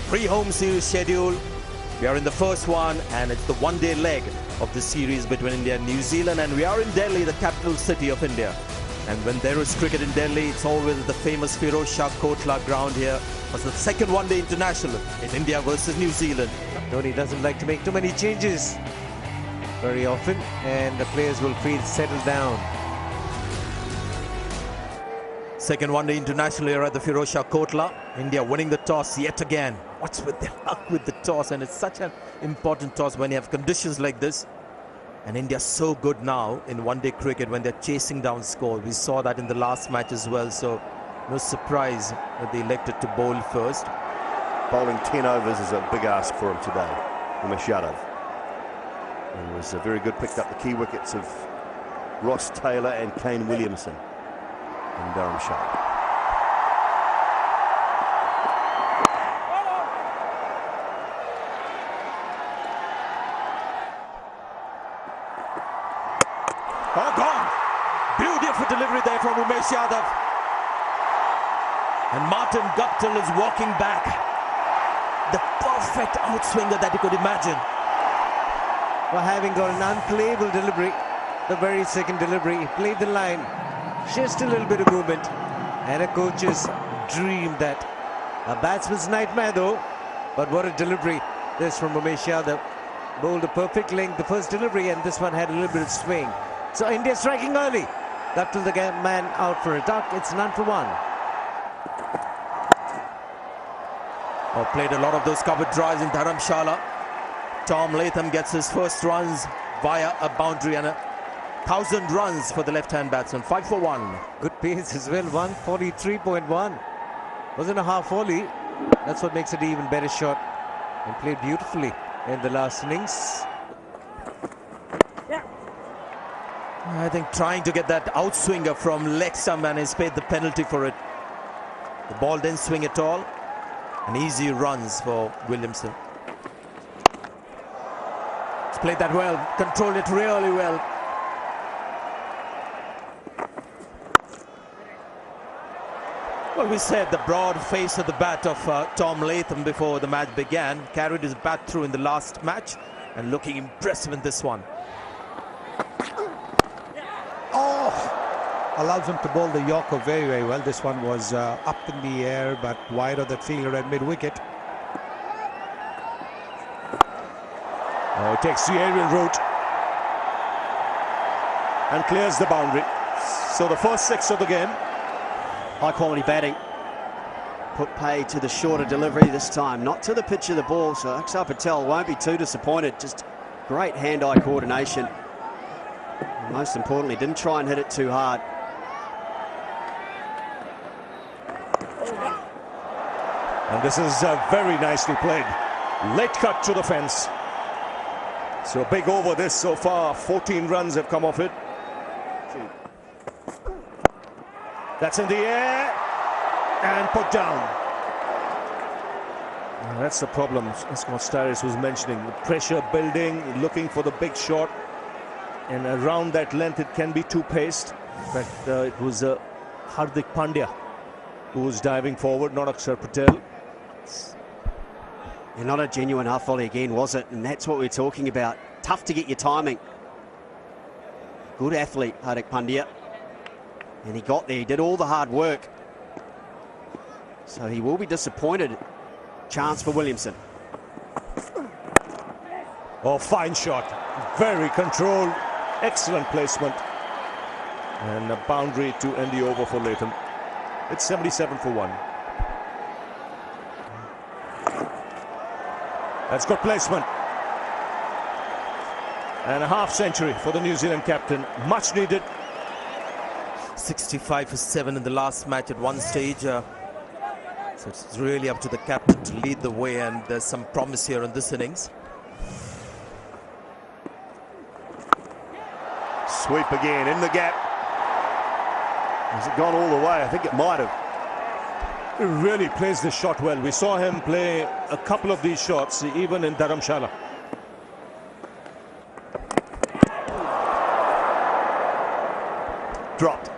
Pre-home series schedule. We are in the first one, and it's the one-day leg of the series between India and New Zealand, and we are in Delhi, the capital city of India. And when there is cricket in Delhi, it's always the famous Firozshah Kotla ground here. It's the second one-day international in India versus New Zealand. Dhoni doesn't like to make too many changes very often, and the players will feel settled down. Second one-day international here at the Firozshah Kotla. India winning the toss yet again. What's with the luck with the toss? And it's such an important toss when you have conditions like this. And India's so good now in one-day cricket when they're chasing down score. We saw that in the last match as well. So no surprise that they elected to bowl first. Bowling 10 overs is a big ask for him today, Umesh Yadav. He was very good, picked up the key wickets of Ross Taylor and Kane Williamson in Dharamshala. Oh, gone! Beautiful delivery there from Umesh Yadav. And Martin Guptill is walking back. The perfect outswinger that you could imagine. For having got an unplayable delivery, the very second delivery, he played the line, just a little bit of movement, and a coach's dream that. A batsman's nightmare though, but what a delivery this from Umesh Yadav. Bowled a perfect length, the first delivery, and this one had a little bit of swing. So India striking early. Guptill the man out for a duck. It's none for one. Oh, played a lot of those covered drives in Dharamshala. Tom Latham gets his first runs via a boundary and 1,000 runs for the left-hand batsman. 5 for 1. Good pace as well. 143.1. Wasn't a half volley. That's what makes it an even better shot. And played beautifully in the last innings. I think trying to get that outswinger from leg stump, and he's paid the penalty for it. The ball didn't swing at all. And easy runs for Williamson. He's played that well, controlled it really well. Well, we said the broad face of the bat of Tom Latham before the match began. Carried his bat through in the last match and looking impressive in this one. Allows him to bowl the Yorker very, very well. This one was up in the air, but wide of that fielder at mid-wicket. Oh, he takes the aerial route and clears the boundary. So the first 6 of the game. High quality batting. Put pay to the shorter delivery this time, not to the pitch of the ball. So Akshar Patel won't be too disappointed. Just great hand-eye coordination. And most importantly, didn't try and hit it too hard. And this is very nicely played. Late cut to the fence. So a big over this so far. 14 runs have come off it. That's in the air and put down. And that's the problem, as Scott Styris was mentioning. The pressure building, looking for the big shot. And around that length, it can be too paced. But it was Hardik Pandya who was diving forward, not Akshar Patel. And not a genuine half volley again, was it? And that's what we're talking about. Tough to get your timing. Good athlete, Hardik Pandya. And he got there, he did all the hard work. So he will be disappointed. Chance for Williamson. Oh, fine shot. Very controlled. Excellent placement. And a boundary to end the over for Latham. It's 77 for 1. That's good placement. And a half century for the New Zealand captain. Much needed. 65 for 7 in the last match at one stage. So it's really up to the captain to lead the way, and there's some promise here in this innings. Sweep again in the gap. Has it gone all the way? I think it might have. He really plays this shot well. We saw him play a couple of these shots, even in Dharamshala. Dropped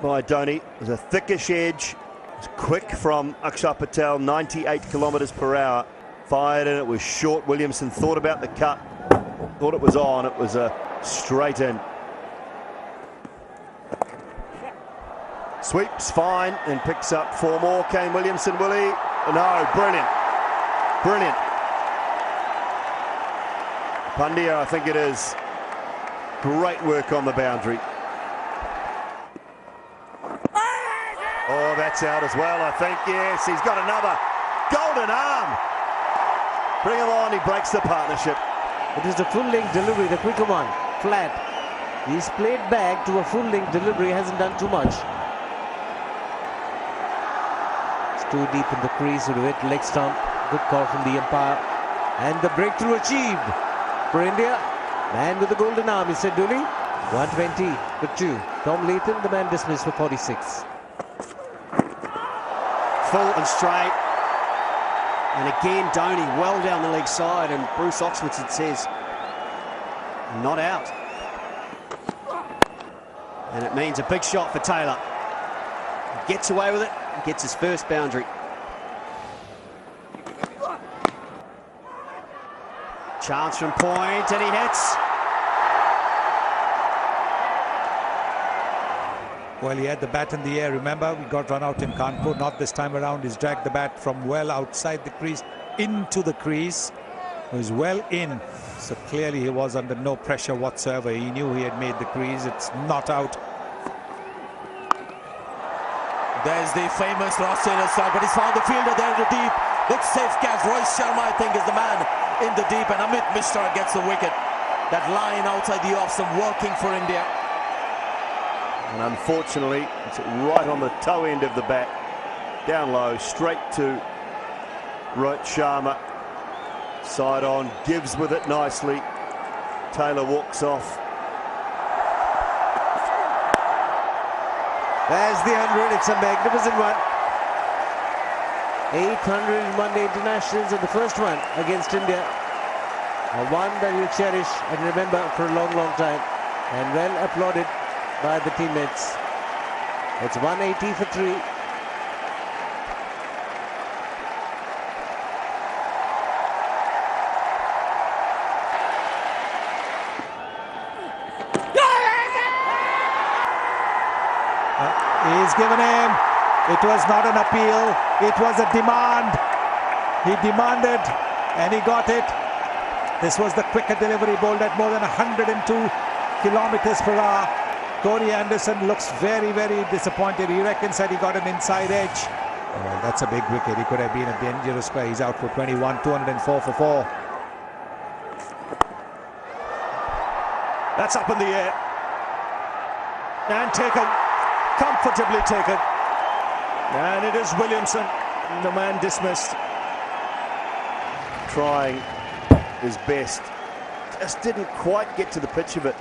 by Dhoni. There's a thickish edge. It's quick from Akshar Patel, 98 kilometres per hour. Fired and it was short. Williamson thought about the cut, thought it was on. It was a straight in. Sweeps fine and picks up 4 more. Kane Williamson, Willie. No, brilliant. Brilliant. Pandya, I think it is. Great work on the boundary. Oh, that's out as well, I think. Yes, he's got another golden arm. Bring him on, he breaks the partnership. It is a full-length delivery, the quicker one, flat. He's played back to a full-length delivery, hasn't done too much. It's too deep in the crease with a leg stump. Good call from the umpire. And the breakthrough achieved for India. Man with the golden arm, he said Dooley. 120 for 2. Tom Latham, the man dismissed for 46. Full and straight. And again, Dhoni well down the leg side, and Bruce Oxfordson says, not out. And it means a big shot for Taylor. He gets away with it, gets his first boundary. Chance from point, and he hits. Well, he had the bat in the air, remember? We got run out in Kanpur. Not this time around. He's dragged the bat from well outside the crease into the crease. He was well in. So clearly he was under no pressure whatsoever. He knew he had made the crease. It's not out. There's the famous Ross Taylor strike, but he's found the fielder there in the deep. Good safe catch. Rohit Sharma, I think, is the man in the deep, and Amit Mishra gets the wicket. That line outside the off stump working for India. And unfortunately, it's right on the toe end of the bat. Down low, straight to Rohit Sharma. Side on, Gibbs with it nicely. Taylor walks off. There's the 100. It's a magnificent one. 800 one-day internationals, and the first one against India. A one that you'll cherish and remember for a long, long time. And well applauded by the teammates. It's 180 for 3. He's given him. It was not an appeal. It was a demand. He demanded and he got it. This was the quicker delivery, bowled at more than 102 kilometers per hour. Corey Anderson looks very, very disappointed. He reckons that he got an inside edge. Well, that's a big wicket. He could have been a dangerous player. He's out for 21, 204 for 4. That's up in the air. And taken. Comfortably taken. And it is Williamson, the man dismissed. Trying his best. Just didn't quite get to the pitch of it.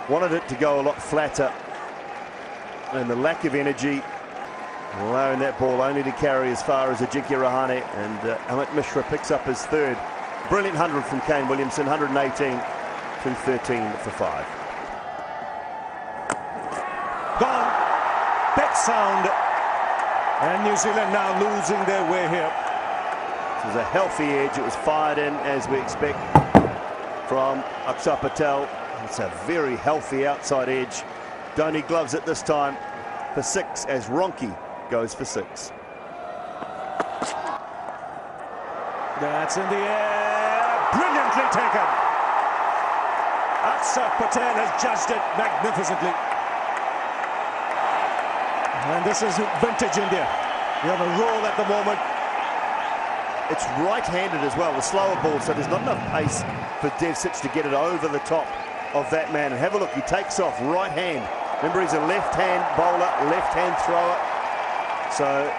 Wanted it to go a lot flatter. And the lack of energy, allowing that ball only to carry as far as Ajinkya Rahane, and Amit Mishra picks up his third. Brilliant 100 from Kane Williamson, 118 to 13 for 5. Gone. Big sound. And New Zealand now losing their way here. This was a healthy edge. It was fired in as we expect from Akshar Patel. It's a very healthy outside edge. Dhoni gloves it this time for 6 as Ronke goes for 6. That's in the air. Brilliantly taken. Akshar Patel has judged it magnificently. And this is vintage India. We have a roll at the moment. It's right-handed as well, the slower ball, so there's not enough pace for Devcich to get it over the top of that man. And have a look, he takes off right hand. Remember, he's a left-hand bowler, left-hand thrower. So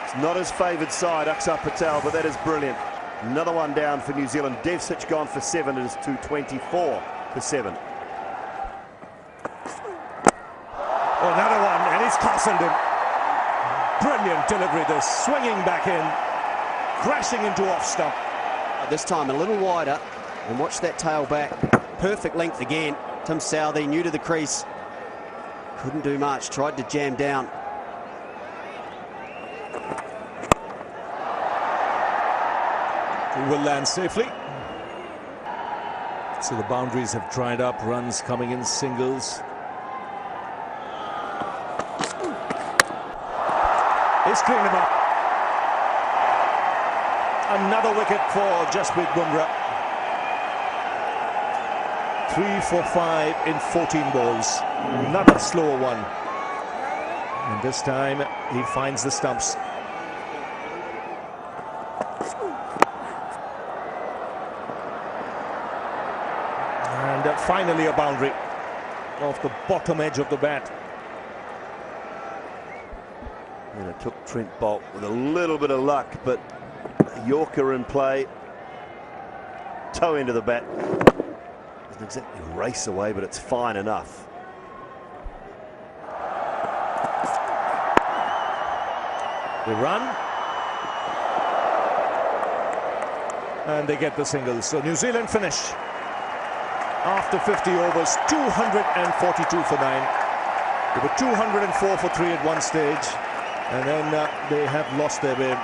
it's not his favoured side, Akshar Patel, but that is brilliant. Another one down for New Zealand. Devcich gone for 7. It is 224 for 7. Another one, and he's castled him. Brilliant delivery, this swinging back in, crashing into off stump. This time a little wider, and watch that tail back. Perfect length again. Tim Southee, new to the crease. Couldn't do much, tried to jam down. will land safely. So the boundaries have dried up, runs coming in singles. He's cleaned him up. Another wicket for Jasprit Bumrah. 3 for 5 in 14 balls. Another slower one. And this time he finds the stumps. And finally a boundary off the bottom edge of the bat. And it took Trent Boult with a little bit of luck, but a Yorker in play. Toe into the bat. Doesn't exactly race away, but it's fine enough. They run. And they get the singles. So New Zealand finish. After 50 overs, 242 for 9. They were 204 for 3 at one stage. And then they have lost their way.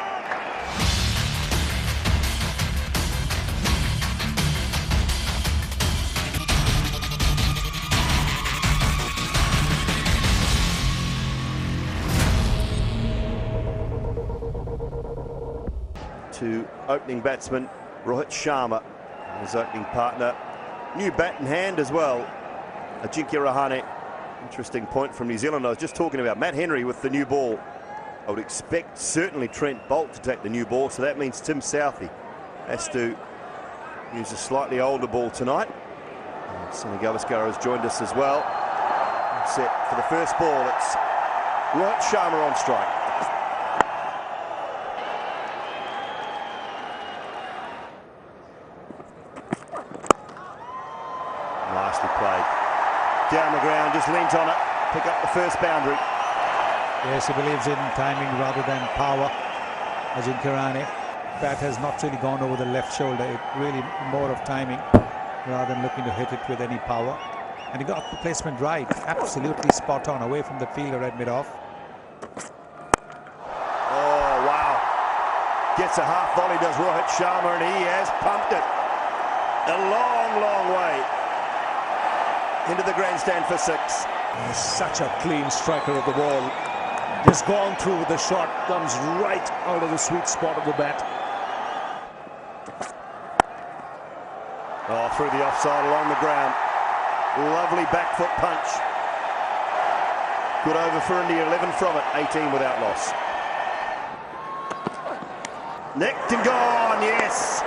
To opening batsman Rohit Sharma, his opening partner. New bat in hand as well, Ajinkya Rahane. Interesting point from New Zealand. I was just talking about Matt Henry with the new ball. I would expect certainly Trent Boult to take the new ball, so that means Tim Southee has to use a slightly older ball tonight. Sunny Gavaskar has joined us as well. Set for the first ball, it's Rohit Sharma on strike. Nicely played. Down the ground, just leant on it, pick up the first boundary. Yes, he believes in timing rather than power. Ajinkya Rahane. Bat has not really gone over the left shoulder. It really more of timing rather than looking to hit it with any power. And he got the placement right. Absolutely spot on, away from the fielder at mid-off. Oh, wow. Gets a half volley, does Rohit Sharma, and he has pumped it a long, long way into the grandstand for 6. He's such a clean striker of the ball. Just gone through with the shot, comes right out of the sweet spot of the bat. Oh, through the offside along the ground. Lovely back foot punch. Good over for India, 11 from it, 18 without loss. Nicked and gone, yes.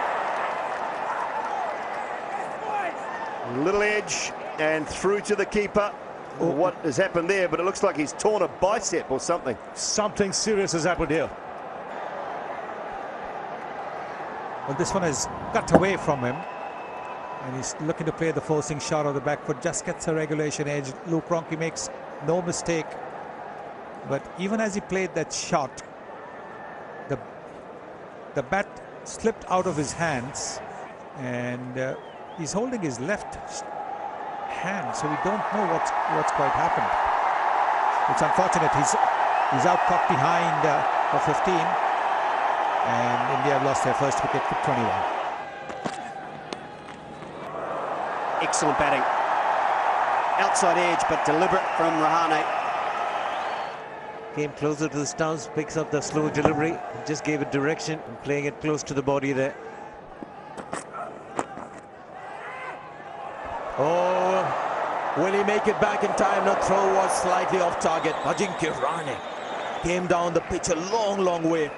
Little edge and through to the keeper. What has happened there, but it looks like he's torn a bicep or something. Something serious has happened here. Well, this one has cut away from him. And he's looking to play the forcing shot of the back foot. Just gets a regulation edge. Luke Ronchi makes no mistake. But even as he played that shot, the bat slipped out of his hands. And he's holding his left hand, so we don't know what's quite happened. It's unfortunate. He's out caught behind for 15, and India have lost their first wicket for 21. Excellent batting. Outside edge, but deliberate from Rahane. Came closer to the stumps, picks up the slow delivery, just gave it direction, and playing it close to the body there. Oh, will he make it back in time? The throw was slightly off target. Ajinkya Rahane came down the pitch a long, long way.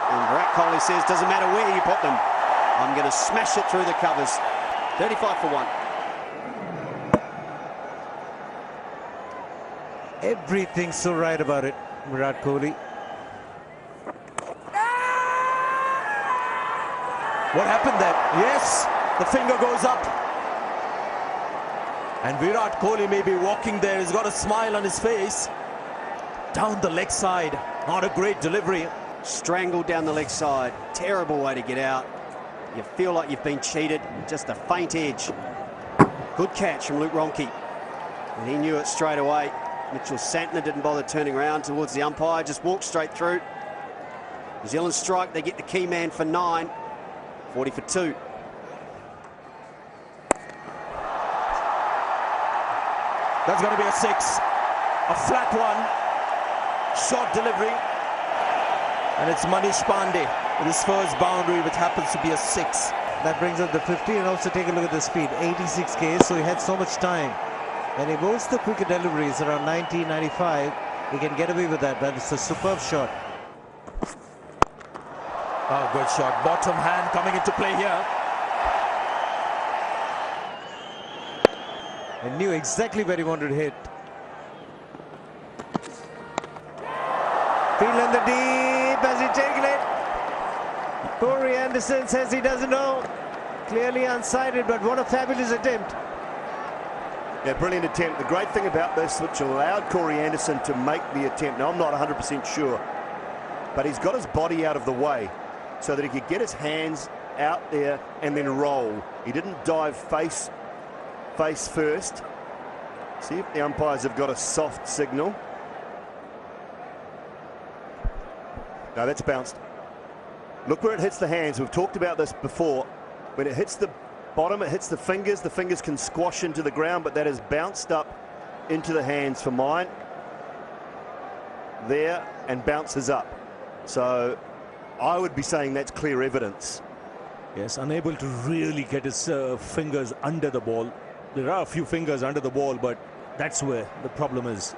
And Virat Kohli says, doesn't matter where you put them, I'm going to smash it through the covers. 35 for 1. Everything's so right about it, Virat Kohli. What happened there? Yes, the finger goes up. And Virat Kohli may be walking there. He's got a smile on his face. Down the leg side. Not a great delivery. Strangled down the leg side. Terrible way to get out. You feel like you've been cheated. Just a faint edge. Good catch from Luke Ronchi. And he knew it straight away. Mitchell Santner didn't bother turning around towards the umpire, just walked straight through. New Zealand strike, they get the key man for 9, 40 for 2. That's going to be a 6. A flat one. Short delivery. And it's Manish Pandey with his first boundary, which happens to be a 6. That brings up the 50, and also take a look at the speed. 86 Ks, so he had so much time. When he bowls the quicker deliveries around 90, 95, he can get away with that, but it's a superb shot. Oh, good shot. Bottom hand coming into play here. He knew exactly where he wanted to hit. Field in the deep, has he taken it? Corey Anderson says he doesn't know. Clearly unsighted, but what a fabulous attempt. Yeah, brilliant attempt. The great thing about this, which allowed Corey Anderson to make the attempt, now I'm not 100% sure, but he's got his body out of the way so that he could get his hands out there and then roll. He didn't dive face first. See if the umpires have got a soft signal. No, that's bounced. Look where it hits the hands. We've talked about this before. When it hits the bottom, it hits the fingers. The fingers can squash into the ground, but that has bounced up into the hands for mine. There, and bounces up. So I would be saying that's clear evidence. Yes, unable to really get his fingers under the ball. There are a few fingers under the ball, but that's where the problem is.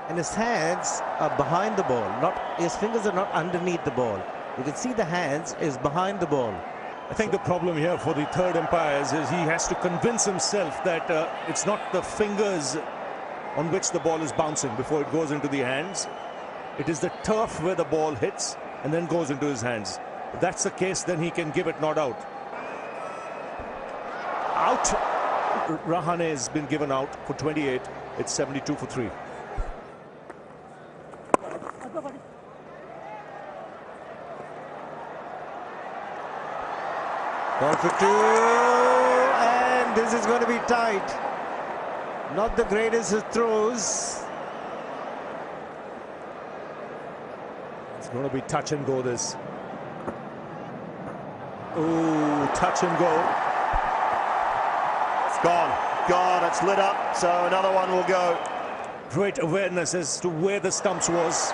And his hands are behind the ball. His fingers are not underneath the ball. You can see the hands is behind the ball. I think the problem here for the third umpires is he has to convince himself that it's not the fingers on which the ball is bouncing before it goes into the hands. It is the turf where the ball hits and then goes into his hands. If that's the case, then he can give it not out. Out. Rahane has been given out for 28. It's 72 for 3. Ball for 2, and this is going to be tight. Not the greatest of throws. It's going to be touch and go this. Oh, touch and go. It's gone, it's lit up, so another one will go. Great awareness as to where the stumps was.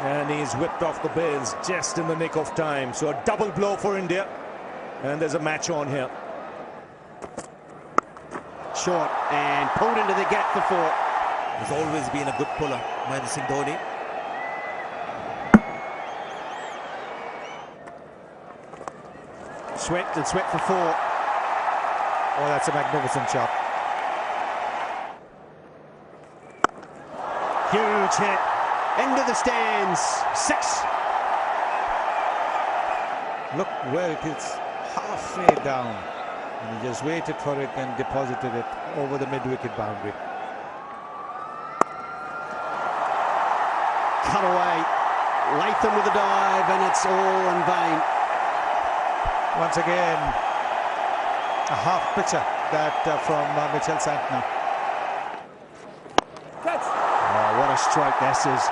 And he's whipped off the bails just in the nick of time. So a double blow for India. And there's a match on here. Short and pulled into the gap for 4. He's always been a good puller, Mahendra Singh Dhoni. Swept and swept for 4. Oh, that's a magnificent shot. Huge hit. Into the stands. 6. Look where it is, halfway down. And he just waited for it and deposited it over the mid-wicket boundary. Cut away. Latham with a dive, and it's all in vain. Once again, a half pitcher that from Mitchell Santner. Oh, what a stroke this is.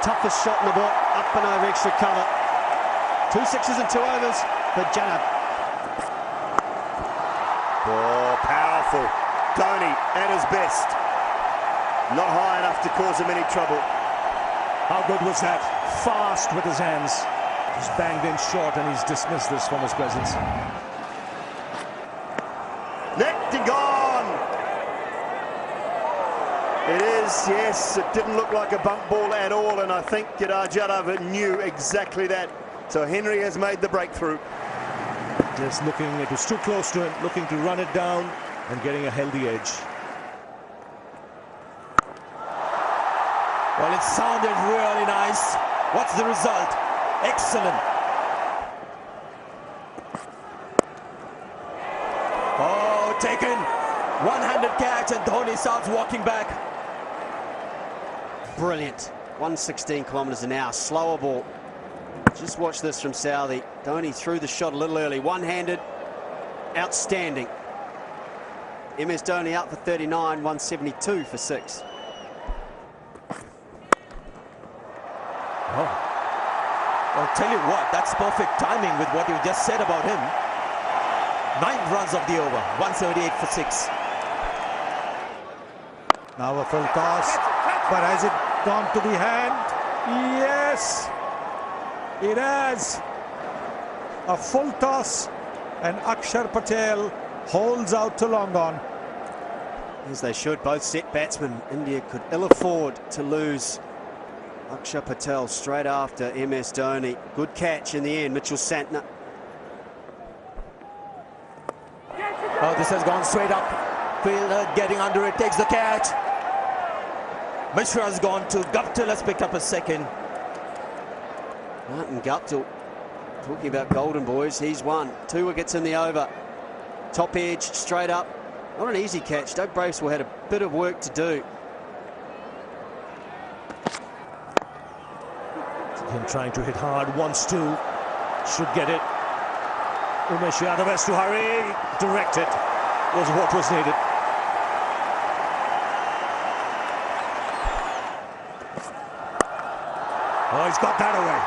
Toughest shot in the ball, up and over extra cover. 2 6s and 2 overs for Janab. Oh, powerful. Dhoni at his best. Not high enough to cause him any trouble. How good was that? Fast with his hands. Just banged in short, and he's dismissed this from his presence. Necked and gone. It is, yes. It didn't look like a bump ball at all, and I think Kedar Jadhav knew exactly that. So Henry has made the breakthrough. Just looking, it was too close to him, looking to run it down and getting a healthy edge. Well, it sounded really nice. What's the result? Excellent. Oh, taken. One-handed catch, and Dhoni starts walking back. Brilliant. 116 kilometres an hour. Slower ball. Just watch this from Southey. Dhoni threw the shot a little early. One-handed. Outstanding. MS Dhoni out for 39, 172 for 6. Oh. I'll tell you what, that's perfect timing with what you just said about him. 9 runs of the over, 178 for 6. Now a full toss, but has it gone to the hand? Yes, it has. A full toss, and Akshar Patel holds out to long on. As they should, both set batsmen. India could ill afford to lose. Akshar Patel straight after MS Dhoni. Good catch in the end, Mitchell Santner. Oh, this has gone straight up. Fielder getting under it, takes the catch. Mishra has gone to Guptill, has picked up a second. Martin Guptill, talking about golden boys, he's won. 2 wickets in the over. Top edge, straight up. Not an easy catch. Doug Bracewell had a bit of work to do. Him trying to hit hard, wants to, should get it. Umesh Yadav has to hurry, direct it, was what was needed. Oh, he's got that away.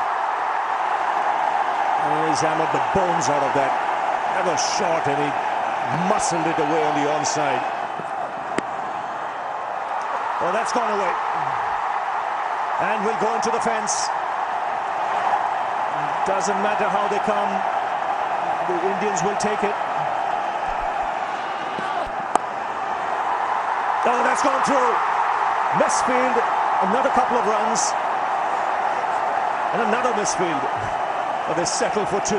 Oh, he's hammered the bones out of that. That was short and he muscled it away on the onside. Oh, that's gone away. And we'll go into the fence. Doesn't matter how they come, the Indians will take it. Oh, that's gone through. Misfield, another couple of runs. And another misfield. But they settle for 2.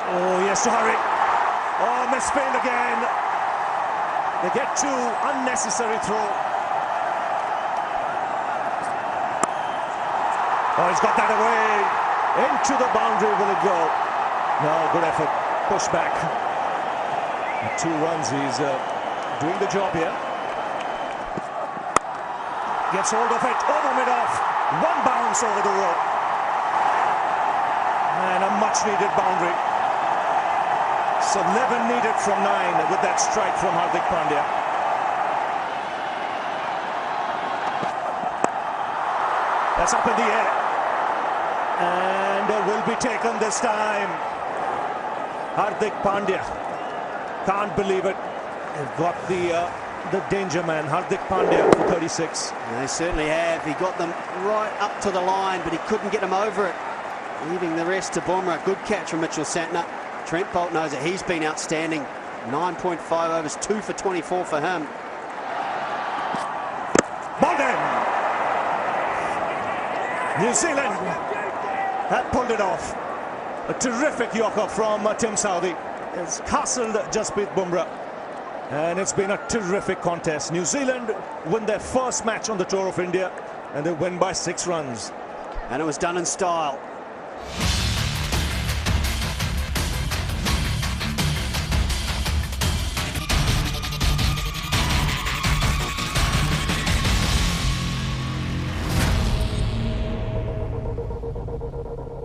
Oh, he has to hurry. Oh, misfield again. They get 2, unnecessary throw. Oh, he's got that away. Into the boundary will it go? No, good effort. Push back. 2 runs, he's doing the job here. Gets hold of it, over mid-off. 1 bounce over the rope. And a much-needed boundary. So 11 needed from 9 with that strike from Hardik Pandya. That's up in the air. And will be taken this time. Hardik Pandya. Can't believe it. They've got the danger man, Hardik Pandya, for 36. They certainly have. He got them right up to the line, but he couldn't get them over it. Leaving the rest to Bumrah. Good catch from Mitchell Santner. Trent Bolt knows that he's been outstanding. 9.5 overs, 2 for 24 for him. Bolden! New Zealand have pulled it off. A terrific yorker from Tim Southee. It's castled Jasprit Bumrah. And it's been a terrific contest. New Zealand win their first match on the tour of India, and they win by 6 runs. And it was done in style.